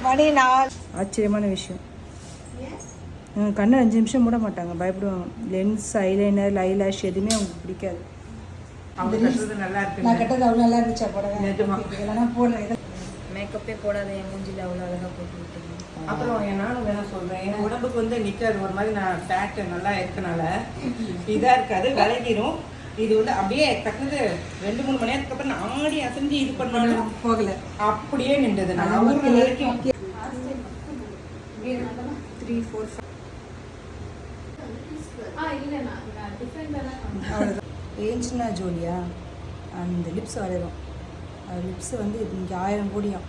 மணி 4. ஆச்சரியமான விஷயம். கண்ணை 5 நிமிஷம் மூட மாட்டாங்க, பயப்படுவாங்க. லென்ஸ், ஐலைனர், ஐலாஷ் எதுவுமே அவங்களுக்கு பிடிக்காது. நல்லா இருக்கு. நான் கட்டது அவ்வளோ நல்லா இருந்துச்சா போடுறேன் போடுறேன். மேக்கப்பே போடாத என் மூஞ்சில் அவ்வளோ அழகாக போட்டு விட்டீங்க. அப்புறம் நானும் வேணா சொல்றேன், என் உடம்புக்கு வந்து நிற்காது. ஒரு மாதிரி நான் ஃபேட் நல்லா இருக்கனால இதாக இருக்காது, விலகிடும். இது வந்து அப்படியே டக்குனு 2-3 மணி நேரத்துக்கு அப்புறம் நான் ஆடி அசைஞ்சு இது பண்ணாலும் போகல, அப்படியே நின்றது. நான் ஊர் வரைக்கும் 3, 4, 5 ஏஞ்சினா ஜோலியா அந்த லிப்ஸ் வரையும். லிப்ஸ் வந்து இங்கே 1000 கோடியும்.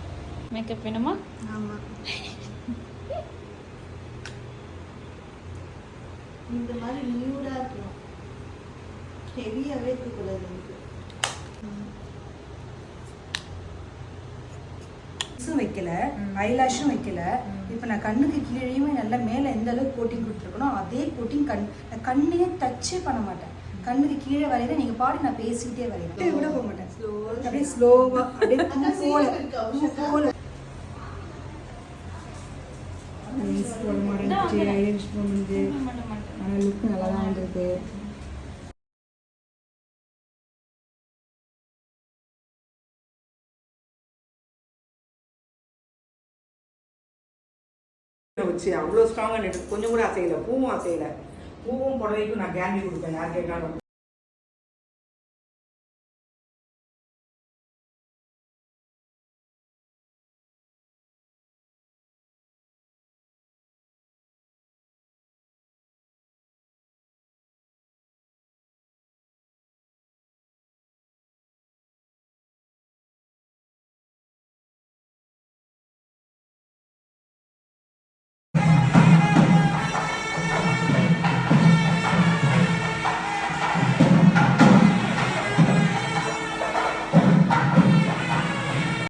மேக்கப் வேணுமா? ஆமாம். இந்த மாதிரி நியூடாக இருக்கணும், ஹெவியாகவே இருக்கக்கூடாது. வைக்கல, ஐலாஷும் வைக்கல. இப்போ நான் கண்ணுக்கு கீழேயுமே நல்லா மேலே எந்த அளவுக்கு கோட்டிங் கொடுத்துருக்கணும் அதே கோட்டிங் கண்ணையே டச்சே பண்ண மாட்டேன். கண்ணுக்கு கீழே வரையில நீங்கள் பாடி நான் பேசிக்கிட்டே வரையில கூட போக மாட்டேன். அப்படியே ஸ்லோவாக அப்படியே போல லுக் நல்லா தான் இருந்தது. வச்சு அவ்வளோ ஸ்ட்ராங்காக நின்று கொஞ்சம் கூட அசையலை. பூவும் அசையலை. பூவும் புடவைக்கும் நான் கேரண்டி கொடுப்பேன் யார் கேட்டாலும்.